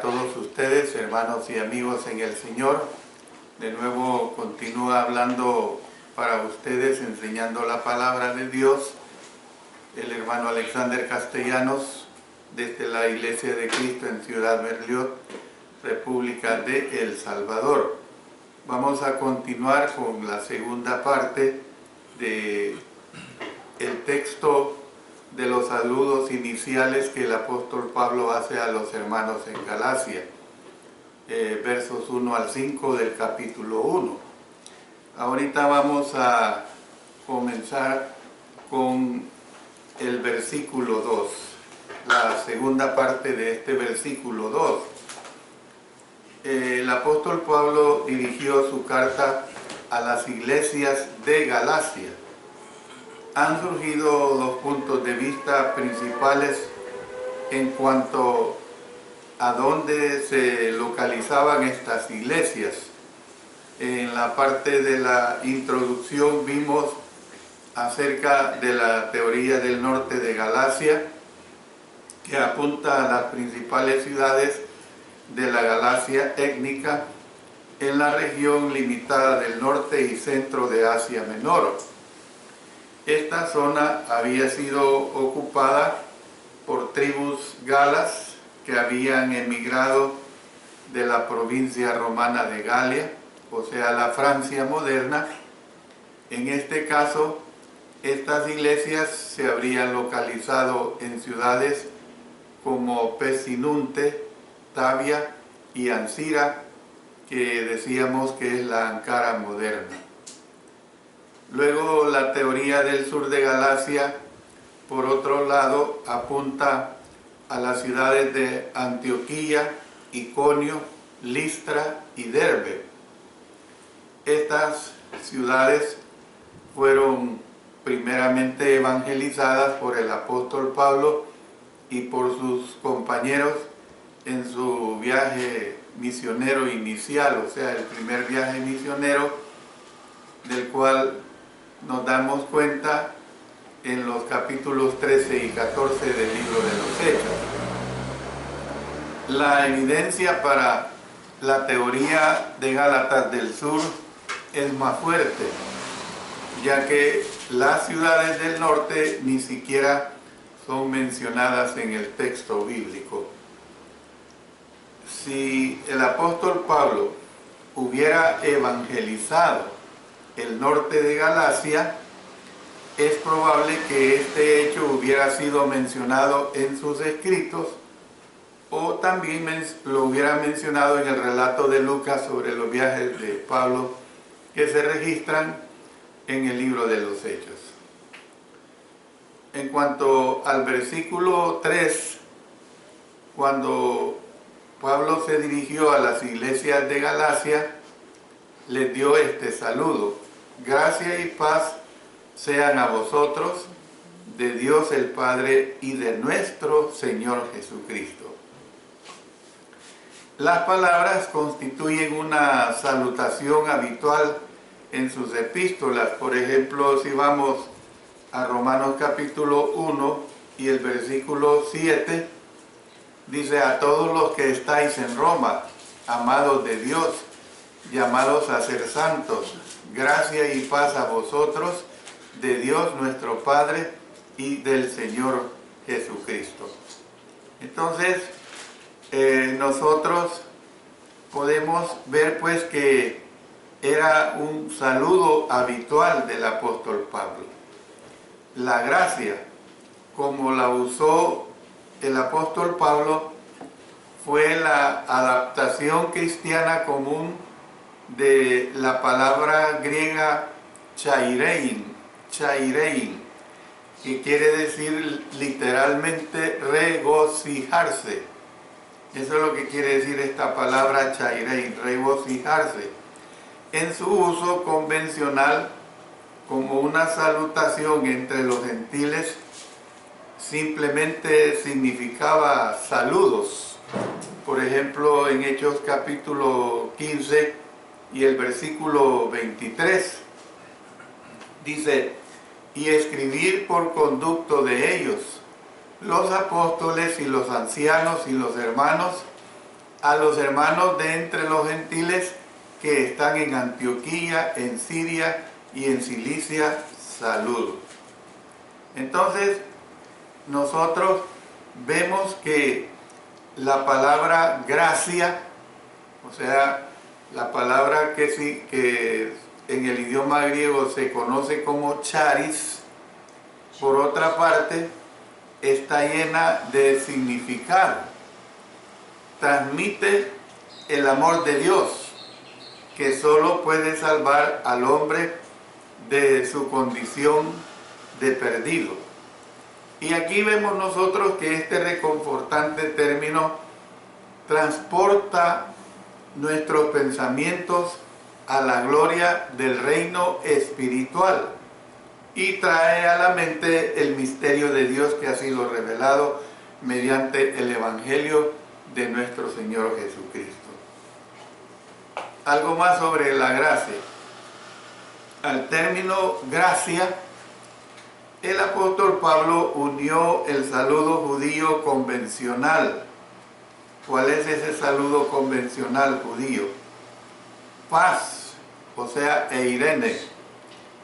todos ustedes, hermanos y amigos en el Señor. De nuevo continúa hablando para ustedes, enseñando la palabra de Dios, el hermano Alexander Castellanos, desde la Iglesia de Cristo en Ciudad Merliot, República de El Salvador. Vamos a continuar con la segunda parte del texto de los saludos iniciales que el apóstol Pablo hace a los hermanos en Galacia, versos 1 al 5 del capítulo 1. Ahorita vamos a comenzar con el versículo 2, la segunda parte de este versículo 2. El apóstol Pablo dirigió su carta a las iglesias de Galacia. Han surgido dos puntos de vista principales en cuanto a dónde se localizaban estas iglesias. En la parte de la introducción vimos acerca de la teoría del norte de Galacia, que apunta a las principales ciudades de la Galacia étnica en la región limitada del norte y centro de Asia Menor. Esta zona había sido ocupada por tribus galas que habían emigrado de la provincia romana de Galia, o sea, la Francia moderna. En este caso, estas iglesias se habrían localizado en ciudades como Pesinunte, Tavia y Ancira, que decíamos que es la Ankara moderna. Luego la teoría del sur de Galacia, por otro lado, apunta a las ciudades de Antioquía, Iconio, Listra y Derbe. Estas ciudades fueron primeramente evangelizadas por el apóstol Pablo y por sus compañeros en su viaje misionero inicial, o sea, el primer viaje misionero del cual nos damos cuenta en los capítulos 13 y 14 del libro de los Hechos. La evidencia para la teoría de Gálatas del Sur es más fuerte, ya que las ciudades del norte ni siquiera son mencionadas en el texto bíblico. Si el apóstol Pablo hubiera evangelizado el norte de Galacia, es probable que este hecho hubiera sido mencionado en sus escritos o también lo hubiera mencionado en el relato de Lucas sobre los viajes de Pablo que se registran en el libro de los Hechos. En cuanto al versículo 3, cuando Pablo se dirigió a las iglesias de Galacia, les dio este saludo: gracia y paz sean a vosotros, de Dios el Padre y de nuestro Señor Jesucristo. Las palabras constituyen una salutación habitual en sus epístolas. Por ejemplo, si vamos a Romanos capítulo 1 y el versículo 7, dice: a todos los que estáis en Roma, amados de Dios, llamados a ser santos, gracia y paz a vosotros, de Dios nuestro Padre y del Señor Jesucristo. Entonces, nosotros podemos ver pues que era un saludo habitual del apóstol Pablo. La gracia, como la usó el apóstol Pablo, fue la adaptación cristiana común de la palabra griega chairein, que quiere decir literalmente regocijarse. Eso es lo que quiere decir esta palabra chairein, regocijarse, en su uso convencional como una salutación entre los gentiles. Simplemente significaba saludos. Por ejemplo, en Hechos capítulo 15 y el versículo 23 dice: y escribir por conducto de ellos, los apóstoles y los ancianos y los hermanos, a los hermanos de entre los gentiles que están en Antioquía, en Siria y en Cilicia, saludos. Entonces, nosotros vemos que la palabra gracia, o sea, la palabra que en el idioma griego se conoce como charis, por otra parte, está llena de significado. Transmite el amor de Dios, que solo puede salvar al hombre de su condición de perdido. Y aquí vemos nosotros que este reconfortante término transporta nuestros pensamientos a la gloria del reino espiritual y trae a la mente el misterio de Dios que ha sido revelado mediante el Evangelio de nuestro Señor Jesucristo. Algo más sobre la gracia. Al término gracia, el apóstol Pablo unió el saludo judío convencional. ¿Cuál es ese saludo convencional judío? Paz, o sea, eirene.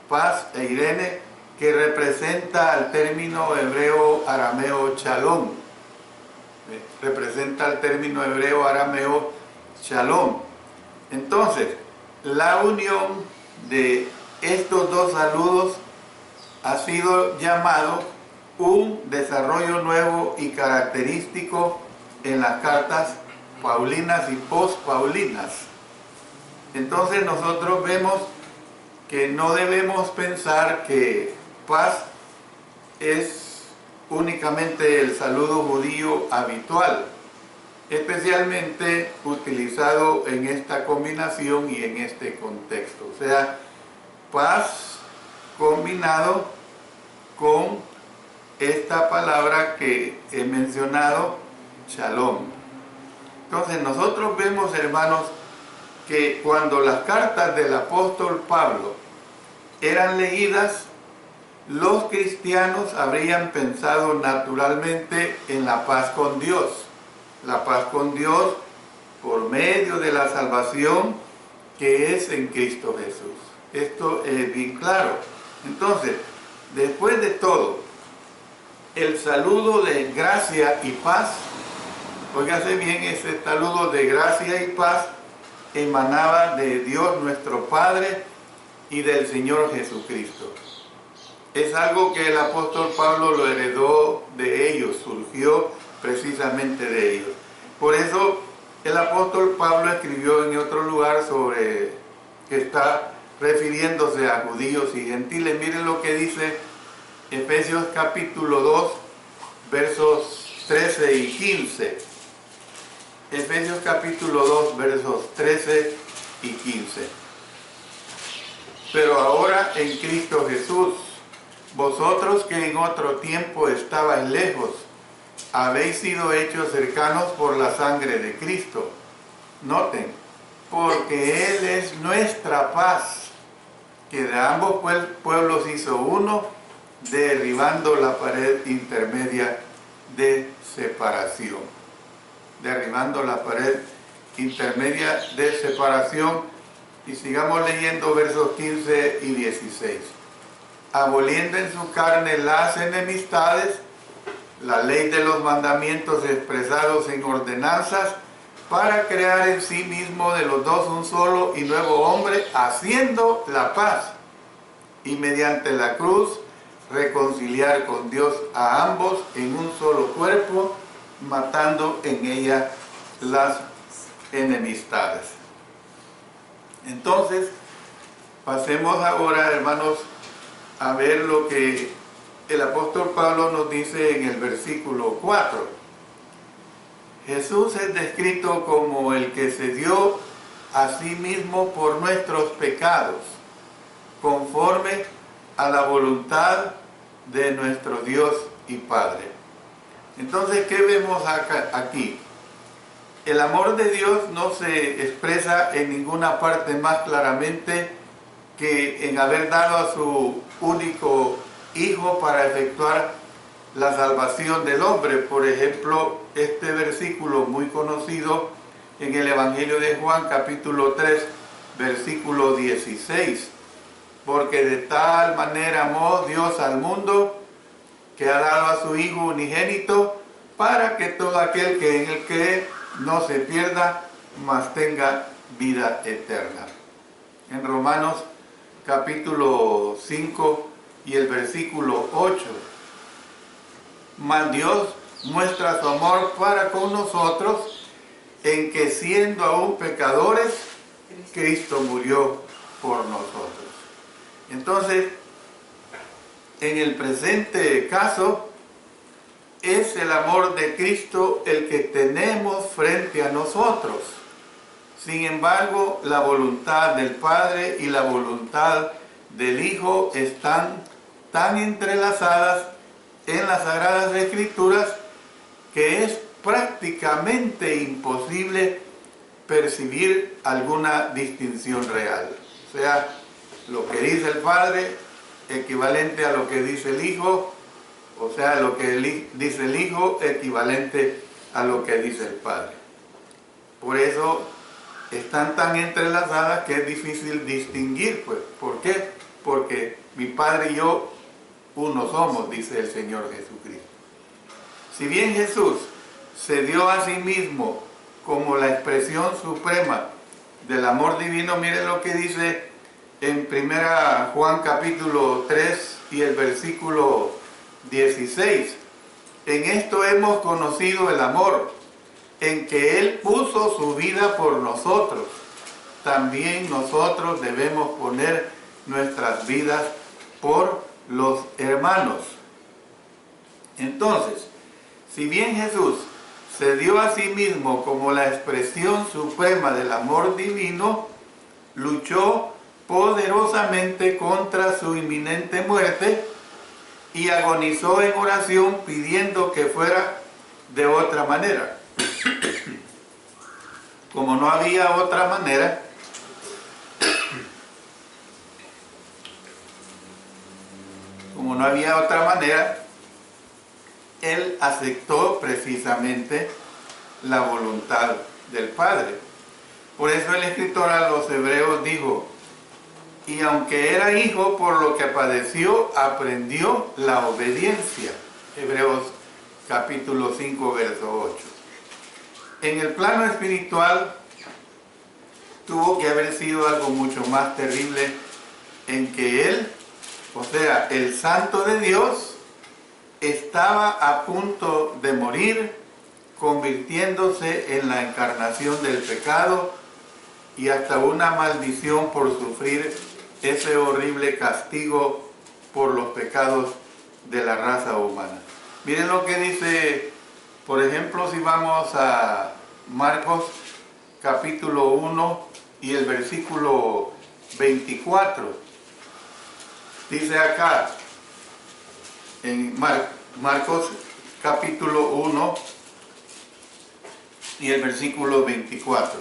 Paz, eirene, que representa al término hebreo arameo shalom. Representa al término hebreo arameo shalom. Entonces, la unión de estos dos saludos ha sido llamado un desarrollo nuevo y característico en las cartas paulinas y post-paulinas. Entonces nosotros vemos que no debemos pensar que paz es únicamente el saludo judío habitual, especialmente utilizado en esta combinación y en este contexto. O sea, paz combinado con esta palabra que he mencionado, shalom. Entonces nosotros vemos, hermanos, que cuando las cartas del apóstol Pablo eran leídas, los cristianos habrían pensado naturalmente en la paz con Dios. La paz con Dios por medio de la salvación que es en Cristo Jesús. Esto es bien claro. Entonces, después de todo, el saludo de gracia y paz, óigase bien, ese saludo de gracia y paz emanaba de Dios nuestro Padre y del Señor Jesucristo. Es algo que el apóstol Pablo lo heredó de ellos, surgió precisamente de ellos. Por eso el apóstol Pablo escribió en otro lugar sobre que está refiriéndose a judíos y gentiles. Miren lo que dice Efesios capítulo 2, versos 13 y 15. Efesios capítulo 2, versos 13 y 15. Pero ahora en Cristo Jesús, vosotros que en otro tiempo estabais lejos, habéis sido hechos cercanos por la sangre de Cristo. Noten, porque Él es nuestra paz, que de ambos pueblos hizo uno, derribando la pared intermedia de separación. Derribando la pared intermedia de separación. Y sigamos leyendo versos 15 y 16. Aboliendo en su carne las enemistades, la ley de los mandamientos expresados en ordenanzas, para crear en sí mismo de los dos un solo y nuevo hombre, haciendo la paz, y mediante la cruz reconciliar con Dios a ambos en un solo cuerpo, matando en ella las enemistades. Entonces, pasemos ahora, hermanos, a ver lo que el apóstol Pablo nos dice en el versículo 4. Jesús es descrito como el que se dio a sí mismo por nuestros pecados, conforme a la voluntad de nuestro Dios y Padre. Entonces, ¿qué vemos aquí? El amor de Dios no se expresa en ninguna parte más claramente que en haber dado a su único Hijo para efectuar la salvación del hombre. Por ejemplo, este versículo muy conocido en el Evangelio de Juan, capítulo 3, versículo 16. Porque de tal manera amó Dios al mundo, que ha dado a su Hijo unigénito, para que todo aquel que en él cree no se pierda, mas tenga vida eterna. En Romanos capítulo 5 y el versículo 8. Mas Dios muestra su amor para con nosotros, en que siendo aún pecadores, Cristo murió por nosotros. Entonces, en el presente caso, es el amor de Cristo el que tenemos frente a nosotros. Sin embargo, la voluntad del Padre y la voluntad del Hijo están tan entrelazadas en las Sagradas Escrituras que es prácticamente imposible percibir alguna distinción real. O sea, lo que dice el Padre equivalente a lo que dice el Hijo, o sea, lo que dice el Hijo equivalente a lo que dice el Padre. Por eso están tan entrelazadas que es difícil distinguir, pues. ¿Por qué? Porque mi Padre y yo uno somos, dice el Señor Jesucristo. Si bien Jesús se dio a sí mismo como la expresión suprema del amor divino, miren lo que dice en 1 Juan capítulo 3 y el versículo 16. En esto hemos conocido el amor, en que Él puso su vida por nosotros. También nosotros debemos poner nuestras vidas por los hermanos. Entonces, si bien Jesús se dio a sí mismo como la expresión suprema del amor divino, luchó poderosamente contra su inminente muerte y agonizó en oración pidiendo que fuera de otra manera. Como no había otra manera, Él aceptó precisamente la voluntad del Padre. Por eso el escritor a los Hebreos dijo: y aunque era hijo, por lo que padeció, aprendió la obediencia. Hebreos capítulo 5, verso 8. En el plano espiritual tuvo que haber sido algo mucho más terrible, en que Él, o sea, el Santo de Dios, estaba a punto de morir, convirtiéndose en la encarnación del pecado y hasta una maldición por sufrir ese horrible castigo por los pecados de la raza humana. Miren lo que dice, por ejemplo, si vamos a Marcos capítulo 1 y el versículo 24. Dice acá, en Marcos capítulo 1 y el versículo 24.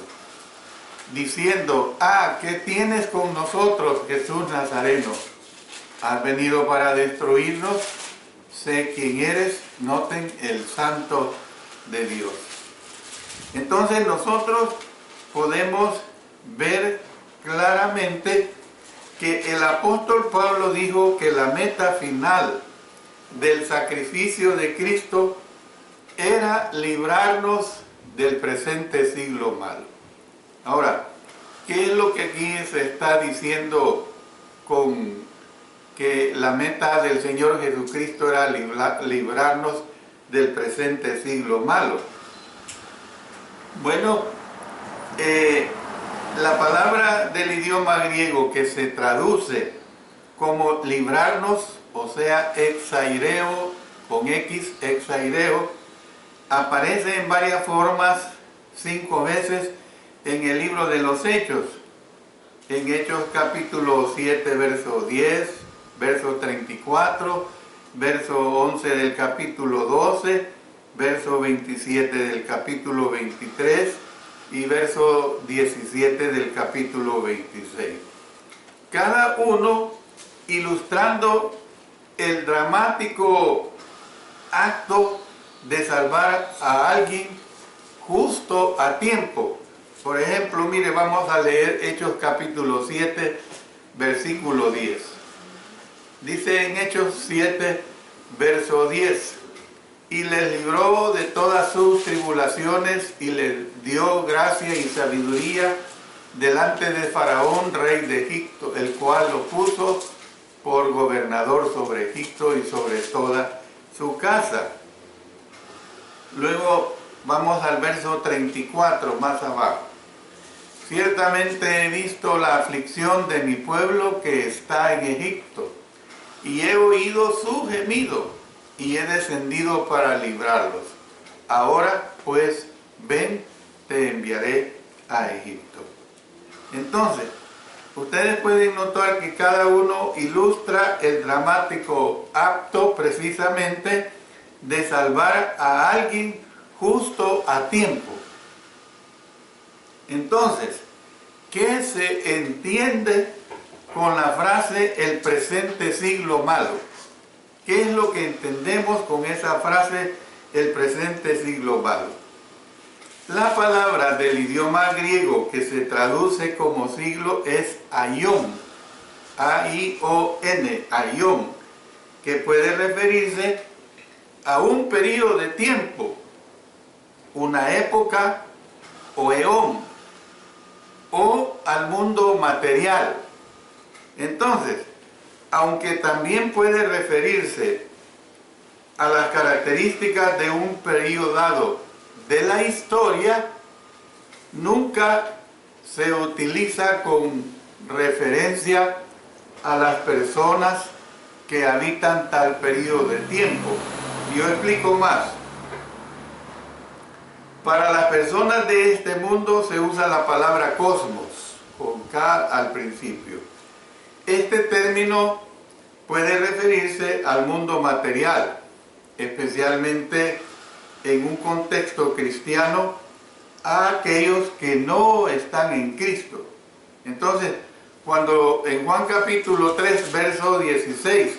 Diciendo: ¿qué tienes con nosotros, Jesús Nazareno? ¿Has venido para destruirnos? Sé quién eres, noten, el Santo de Dios. Entonces nosotros podemos ver claramente que el apóstol Pablo dijo que la meta final del sacrificio de Cristo era librarnos del presente siglo malo. Ahora, ¿qué es lo que aquí se está diciendo con que la meta del Señor Jesucristo era librarnos del presente siglo malo? Bueno, la palabra del idioma griego que se traduce como librarnos, o sea, exaireo, con X, exaireo, aparece en varias formas 5 veces en el libro de los Hechos. En Hechos capítulo 7, verso 10, verso 34, verso 11 del capítulo 12, verso 27 del capítulo 23 y verso 17 del capítulo 26. Cada uno ilustrando el dramático acto de salvar a alguien justo a tiempo, Por ejemplo, mire, vamos a leer Hechos capítulo 7, versículo 10. Dice en Hechos 7, verso 10, y les libró de todas sus tribulaciones y les dio gracia y sabiduría delante de Faraón, rey de Egipto, el cual lo puso por gobernador sobre Egipto y sobre toda su casa. Luego vamos al verso 34 más abajo. Ciertamente he visto la aflicción de mi pueblo que está en Egipto, y he oído su gemido, y he descendido para librarlos. Ahora pues, ven, te enviaré a Egipto. Entonces, ustedes pueden notar que cada uno ilustra el dramático acto precisamente de salvar a alguien justo a tiempo. Entonces, ¿qué se entiende con la frase el presente siglo malo? ¿Qué es lo que entendemos con esa frase el presente siglo malo? La palabra del idioma griego que se traduce como siglo es aion, A-I-O-N, aion, que puede referirse a un periodo de tiempo, una época o eón, o al mundo material. Entonces, aunque también puede referirse a las características de un periodo dado de la historia, nunca se utiliza con referencia a las personas que habitan tal periodo de tiempo. Yo explico más. Para las personas de este mundo se usa la palabra cosmos, con K al principio. Este término puede referirse al mundo material, especialmente en un contexto cristiano, a aquellos que no están en Cristo. Entonces, cuando en Juan capítulo 3, verso 16,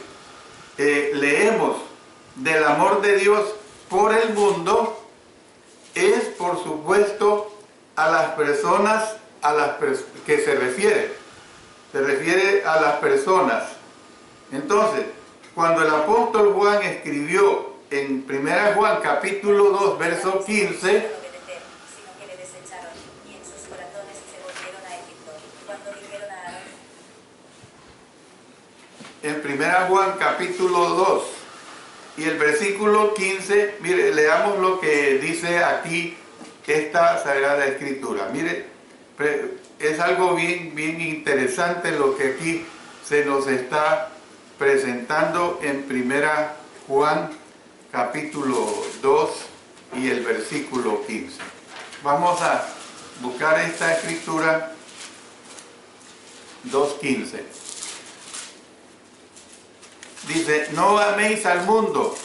leemos del amor de Dios por el mundo, es por supuesto a las personas que se refiere a las personas. Entonces, cuando el apóstol Juan escribió en 1 Juan capítulo 2, verso 15, en 1 Juan capítulo 2 y el versículo 15, mire, leamos lo que dice aquí esta Sagrada Escritura. Mire, es algo bien interesante lo que aquí se nos está presentando en 1 Juan capítulo 2 y el versículo 15. Vamos a buscar esta escritura 2:15. Dice, no améis al mundo,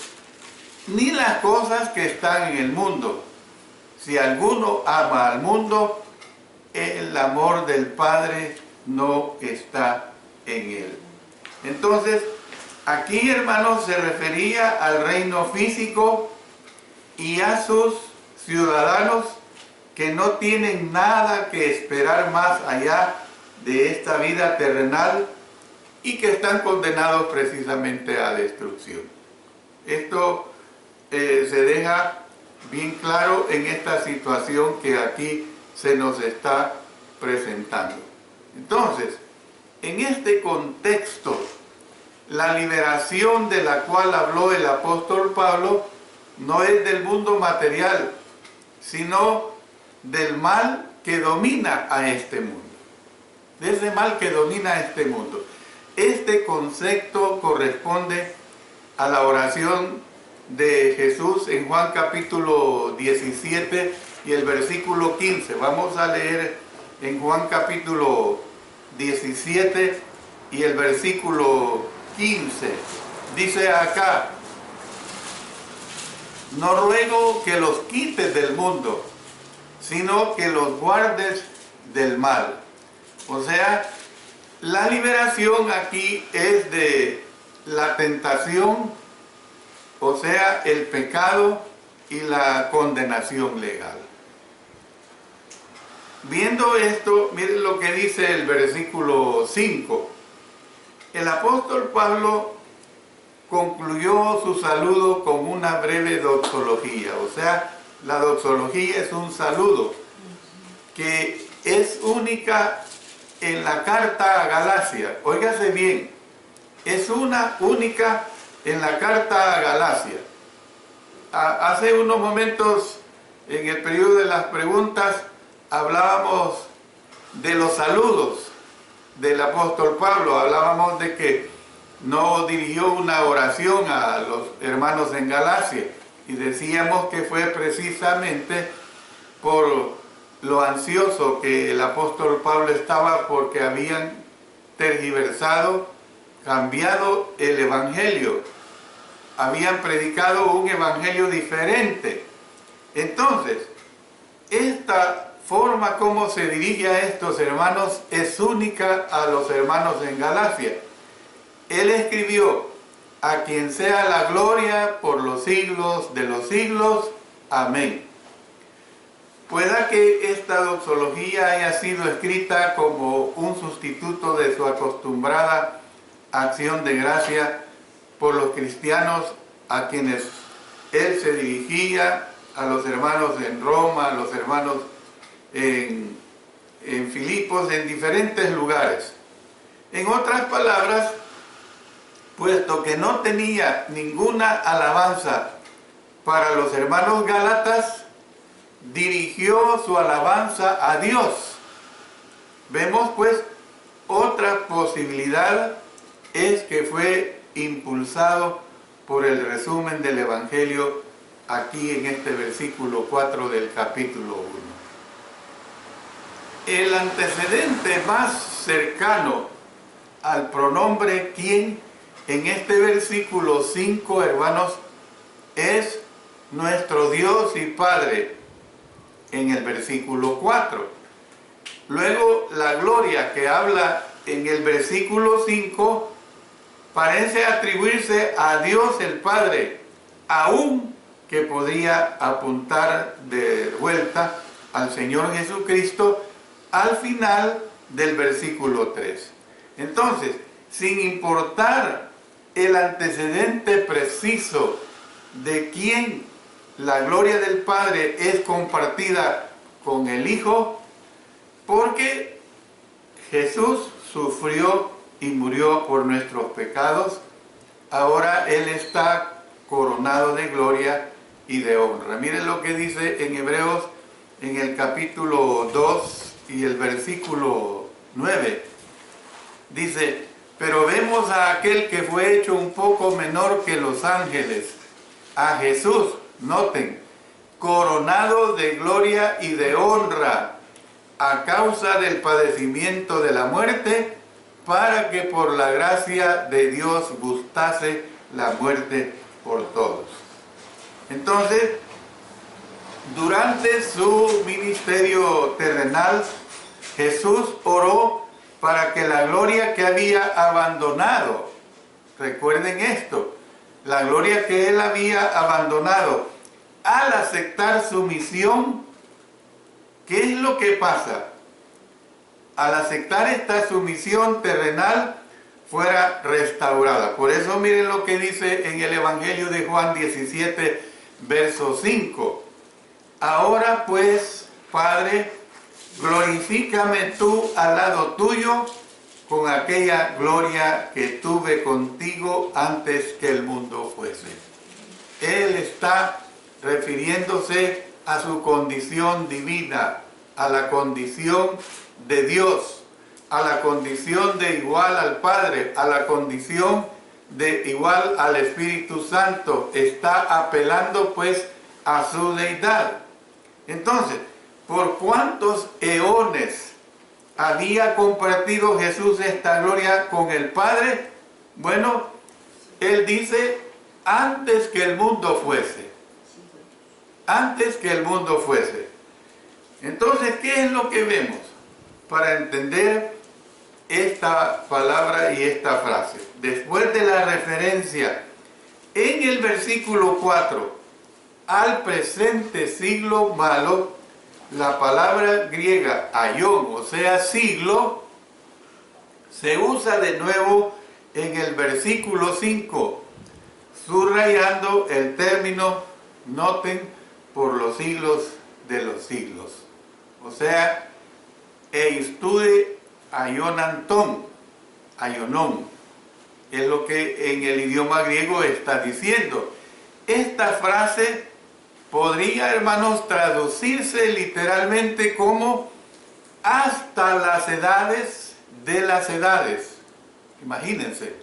ni las cosas que están en el mundo. Si alguno ama al mundo, el amor del Padre no está en él. Entonces, aquí, hermanos, se refería al reino físico y a sus ciudadanos que no tienen nada que esperar más allá de esta vida terrenal y que están condenados precisamente a destrucción. Esto se deja bien claro en esta situación que aquí se nos está presentando. Entonces, en este contexto, la liberación de la cual habló el apóstol Pablo no es del mundo material, sino del mal que domina a este mundo. De ese mal que domina a este mundo. Este concepto corresponde a la oración de Jesús en Juan capítulo 17 y el versículo 15. Vamos a leer en Juan capítulo 17 y el versículo 15. Dice acá, no ruego que los quites del mundo, sino que los guardes del mal. O sea, la liberación aquí es de la tentación, o sea, el pecado y la condenación legal. Viendo esto, miren lo que dice el versículo 5. El apóstol Pablo concluyó su saludo con una breve doxología. O sea, la doxología es un saludo que es única en la carta a Galacia. Óigase bien, es una única en la carta a Galacia. Hace unos momentos, en el periodo de las preguntas, hablábamos de los saludos del apóstol Pablo. Hablábamos de que no dirigió una oración a los hermanos en Galacia, y decíamos que fue precisamente por lo ansioso que el apóstol Pablo estaba, porque habían tergiversado, cambiado el evangelio, habían predicado un evangelio diferente. Entonces, esta forma como se dirige a estos hermanos es única a los hermanos en Galacia. Él escribió: a quien sea la gloria por los siglos de los siglos. Amén. Pueda que esta doxología haya sido escrita como un sustituto de su acostumbrada acción de gracia por los cristianos a quienes él se dirigía, a los hermanos en Roma, a los hermanos en Filipos, en diferentes lugares. En otras palabras, puesto que no tenía ninguna alabanza para los hermanos gálatas, dirigió su alabanza a Dios. Vemos pues otra posibilidad, es que fue impulsado por el resumen del Evangelio aquí en este versículo 4 del capítulo 1. El antecedente más cercano al pronombre quien en este versículo 5, hermanos, es nuestro Dios y Padre en el versículo 4. Luego la gloria que habla en el versículo 5 parece atribuirse a Dios el Padre, aún que podría apuntar de vuelta al Señor Jesucristo al final del versículo 3. Entonces, sin importar el antecedente preciso de quién la gloria del Padre es compartida con el Hijo, porque Jesús sufrió y murió por nuestros pecados, ahora Él está coronado de gloria y de honra. Miren lo que dice en Hebreos, en el capítulo 2 y el versículo 9. Dice: pero vemos a aquel que fue hecho un poco menor que los ángeles, a Jesús, noten, coronado de gloria y de honra, a causa del padecimiento de la muerte, para que por la gracia de Dios gustase la muerte por todos. Entonces, durante su ministerio terrenal, Jesús oró para que la gloria que había abandonado, recuerden esto, la gloria que él había abandonado, al aceptar su misión, ¿qué es lo que pasa? Al aceptar esta sumisión terrenal, fuera restaurada. Por eso miren lo que dice en el Evangelio de Juan 17, verso 5. Ahora pues, Padre, glorifícame tú al lado tuyo con aquella gloria que tuve contigo antes que el mundo fuese. Él está refiriéndose a su condición divina, a la condición de Dios, a la condición de igual al Padre, a la condición de igual al Espíritu Santo. Está apelando pues a su deidad. Entonces, ¿por cuántos eones había compartido Jesús esta gloria con el Padre? Bueno, Él dice, antes que el mundo fuese. Antes que el mundo fuese. Entonces, ¿qué es lo que vemos para entender esta palabra y esta frase? Después de la referencia en el versículo 4 al presente siglo malo, la palabra griega aión, o sea, siglo, se usa de nuevo en el versículo 5, subrayando el término, noten, por los siglos de los siglos. O sea, eistude aionantón, aionón, es lo que en el idioma griego está diciendo. Esta frase podría, hermanos, traducirse literalmente como hasta las edades de las edades. Imagínense,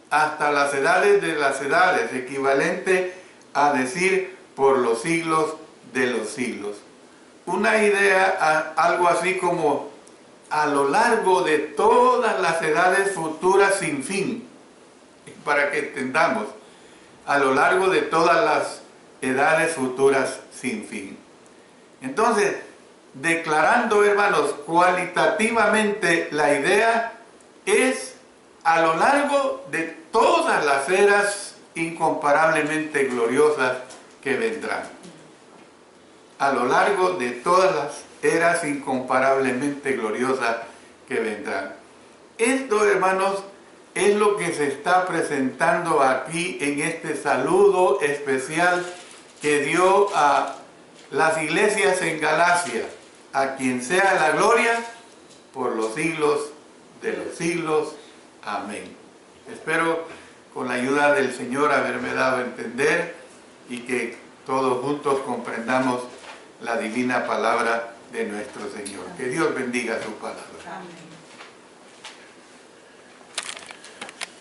hasta las edades de las edades, equivalente a decir por los siglos de los siglos. Una idea, algo así como a lo largo de todas las edades futuras sin fin, para que entendamos, a lo largo de todas las edades futuras sin fin. Entonces, declarando, hermanos, cualitativamente la idea es a lo largo de todas las eras incomparablemente gloriosas que vendrán. A lo largo de todas las eras incomparablemente gloriosas que vendrán. Esto, hermanos, es lo que se está presentando aquí en este saludo especial que dio a las iglesias en Galacia, a quien sea la gloria por los siglos de los siglos. Amén. Espero con la ayuda del Señor haberme dado a entender y que todos juntos comprendamos la divina palabra de nuestro Señor. Que Dios bendiga su palabra. Amén.